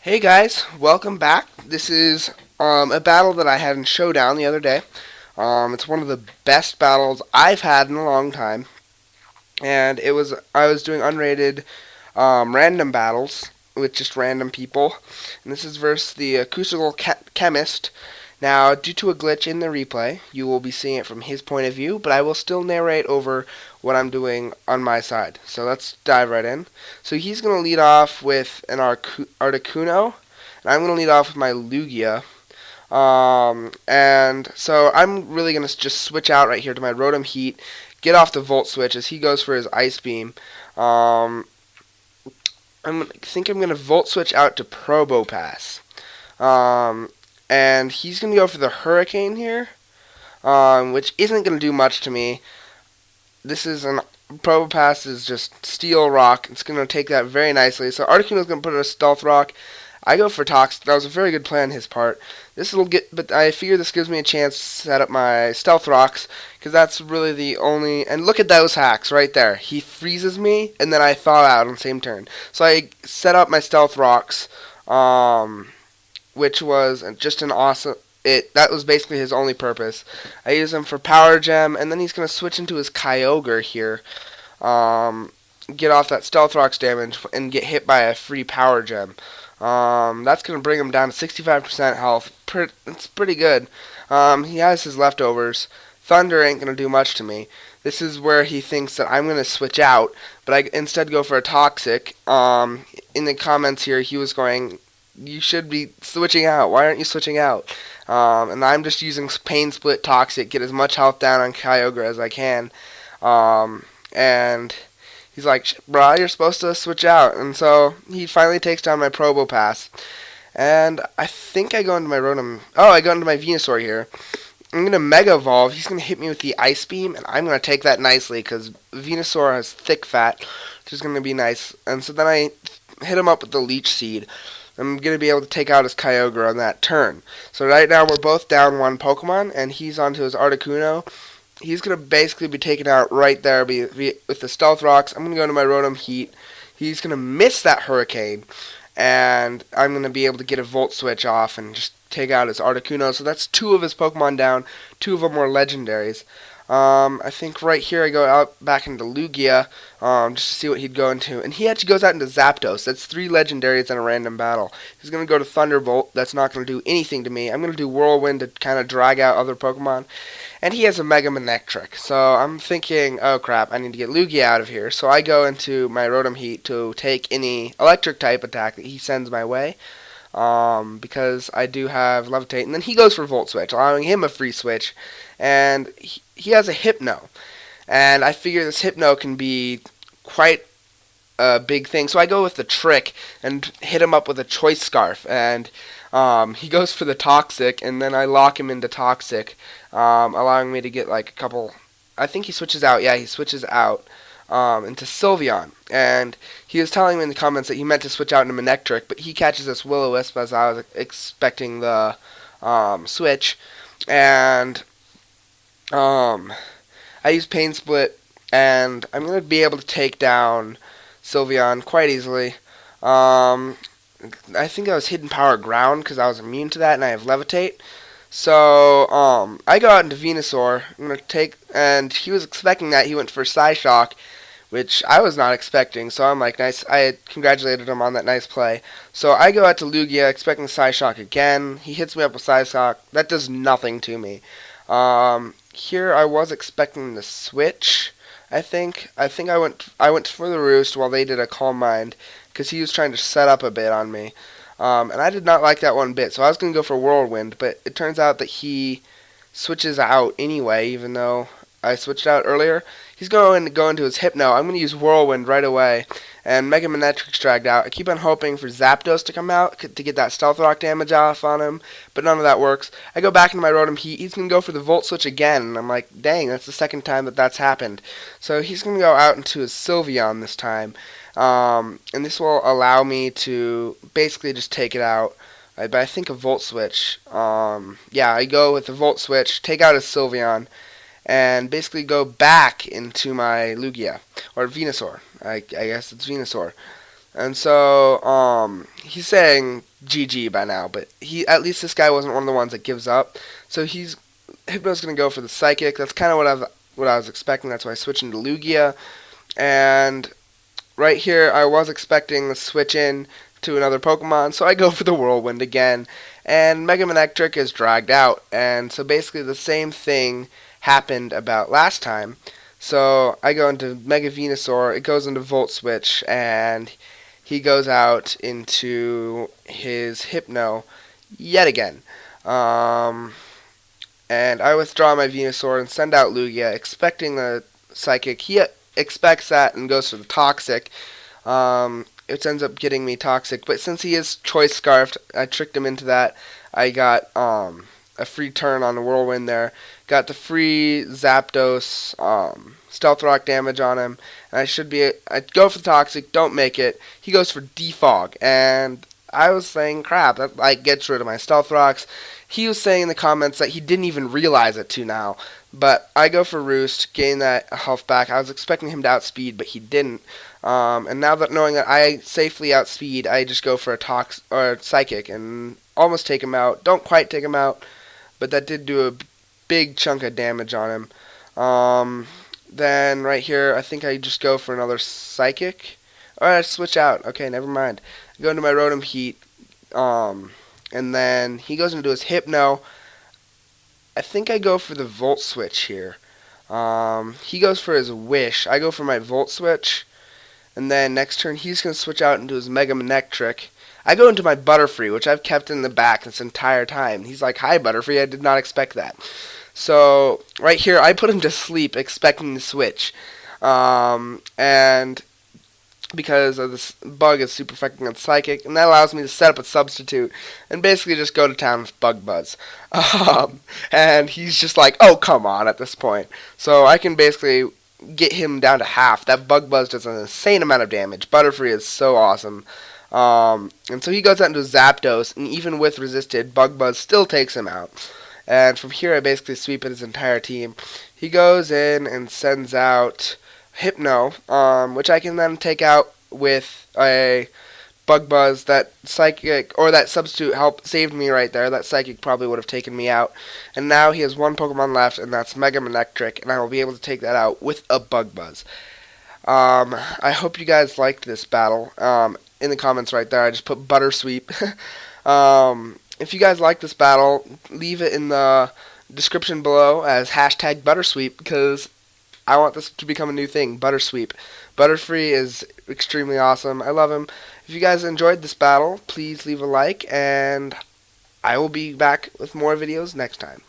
Hey guys, welcome back. This is a battle that I had in Showdown the other day. It's one of the best battles I've had in a long time, and I was doing unrated random battles with just random people, and this is versus the acoustical chemist. Now, due to a glitch in the replay, you will be seeing it from his point of view, but I will still narrate over what I'm doing on my side. So let's dive right in. So he's going to lead off with an Articuno, and I'm going to lead off with my Lugia. And so I'm really going to just switch out right here to my Rotom Heat, get off the Volt Switch as he goes for his Ice Beam. I think I'm going to Volt Switch out to Probopass. And he's going to go for the Hurricane here, which isn't going to do much to me. This is an Probopass is just Steel Rock. It's going to take that very nicely. So Articuno's going to put a Stealth Rock. I go for Toxic. That was a very good play on his part. But I figure this gives me a chance to set up my Stealth Rocks, because that's really the only. And look at those hacks right there. He freezes me, and then I thaw out on the same turn. So I set up my Stealth Rocks, which was just an awesome. That was basically his only purpose. I use him for Power Gem, and then he's going to switch into his Kyogre here. Get off that Stealth Rocks damage and get hit by a free Power Gem. That's going to bring him down to 65% health. It's pretty good. He has his leftovers. Thunder ain't going to do much to me. This is where he thinks that I'm going to switch out, but I instead go for a Toxic. In the comments here, he was going, you should be switching out. Why aren't you switching out? And I'm just using Pain Split Toxic, get as much health down on Kyogre as I can. And he's like, brah, you're supposed to switch out. And so he finally takes down my Probopass. And I think I go into my Rotom. Oh, I go into my Venusaur here. I'm going to Mega Evolve. He's going to hit me with the Ice Beam, and I'm going to take that nicely because Venusaur has thick fat, which is going to be nice. And so then I hit him up with the Leech Seed. I'm going to be able to take out his Kyogre on that turn. So right now we're both down one Pokemon, and he's onto his Articuno. He's going to basically be taken out right there with the Stealth Rocks. I'm going to go into my Rotom Heat. He's going to miss that Hurricane, and I'm going to be able to get a Volt Switch off and just take out his Articuno. So that's two of his Pokemon down. Two of them were legendaries. I think right here I go out back into Lugia just to see what he'd go into. And he actually goes out into Zapdos. That's three legendaries in a random battle. He's going to go to Thunderbolt. That's not going to do anything to me. I'm going to do Whirlwind to kind of drag out other Pokemon. And he has a Mega Manectric. So I'm thinking, oh crap, I need to get Lugia out of here. So I go into my Rotom Heat to take any electric type attack that he sends my way. Because I do have Levitate. And then he goes for Volt Switch, allowing him a free switch. And he has a Hypno. And I figure this Hypno can be quite a big thing. So I go with the Trick and hit him up with a Choice Scarf. And he goes for the Toxic, and then I lock him into Toxic, allowing me to get like a couple. I think he switches out. Yeah, he switches out into Sylveon. And he was telling me in the comments that he meant to switch out into Manectric, but he catches this Will-O-Wisp as I was expecting the switch. And I use Pain Split, and I'm going to be able to take down Sylveon quite easily. I think I was Hidden Power Ground because I was immune to that, and I have Levitate. So I go out into Venusaur. I'm going to take, and he was expecting that. He went for Psyshock, which I was not expecting. So I'm like, nice. I had congratulated him on that nice play. So I go out to Lugia, expecting Psyshock again. He hits me up with Psyshock. That does nothing to me. Here I was expecting the switch. I think I went for the Roost while they did a Calm Mind because he was trying to set up a bit on me, and I did not like that one bit. So I was going to go for Whirlwind, but it turns out that he switches out anyway, even though I switched out earlier. He's going to go into his Hypno. I'm going to use Whirlwind right away, and Mega Manectric's dragged out. I keep on hoping for Zapdos to come out to get that Stealth Rock damage off on him, but none of that works. I go back into my Rotom Heat. He's going to go for the Volt Switch again, and I'm like, dang, that's the second time that's happened. So he's going to go out into his Sylveon this time, and this will allow me to basically just take it out. But I think a Volt Switch. Yeah, I go with the Volt Switch, take out his Sylveon, and basically go back into my Lugia, or Venusaur. I guess it's Venusaur. And so he's saying GG by now, but at least this guy wasn't one of the ones that gives up. So Hypno's gonna go for the Psychic. That's kind of what I was expecting. That's why I switched into Lugia. And right here, I was expecting the switch in to another Pokemon, so I go for the Whirlwind again. And Mega Manectric is dragged out. And so basically the same thing happened about last time. So I go into Mega Venusaur, it goes into Volt Switch, and he goes out into his Hypno yet again. And I withdraw my Venusaur and send out Lugia, expecting the Psychic. He expects that and goes for the Toxic. It ends up getting me Toxic, but since he is Choice Scarfed, I tricked him into that. I got a free turn on the Whirlwind there. Got the free Zapdos Stealth Rock damage on him. And I go for the Toxic, don't make it. He goes for Defog, and I was saying, crap, that like gets rid of my Stealth Rocks. He was saying in the comments that he didn't even realize it to now. But I go for Roost, gain that health back. I was expecting him to outspeed, but he didn't. And now that knowing that I safely outspeed, I just go for a Psychic and almost take him out. Don't quite take him out, but that did do a big chunk of damage on him. Then right here, I think I just go for another Psychic. Or I switch out. Okay, never mind. I go into my Rotom Heat. And then he goes into his Hypno. I think I go for the Volt Switch here. He goes for his Wish. I go for my Volt Switch. And then next turn, he's going to switch out into his Mega Manectric. I go into my Butterfree, which I've kept in the back this entire time. He's like, hi, Butterfree. I did not expect that. So right here, I put him to sleep expecting to switch. And because of this bug is super effective on Psychic, and that allows me to set up a substitute and basically just go to town with Bug Buzz. And he's just like, oh, come on at this point. So I can basically get him down to half. That Bug Buzz does an insane amount of damage. Butterfree is so awesome. And so he goes out into Zapdos, and even with resisted, Bug Buzz still takes him out. And from here, I basically sweep his entire team. He goes in and sends out Hypno, which I can then take out with a Bug Buzz. That Psychic, or that substitute saved me right there. That Psychic probably would have taken me out. And now he has one Pokemon left, and that's Mega Manectric, and I will be able to take that out with a Bug Buzz. I hope you guys liked this battle. In the comments right there, I just put Buttersweep. If you guys like this battle, leave it in the description below as hashtag Buttersweep, because I want this to become a new thing, Buttersweep. Butterfree is extremely awesome. I love him. If you guys enjoyed this battle, please leave a like, and I will be back with more videos next time.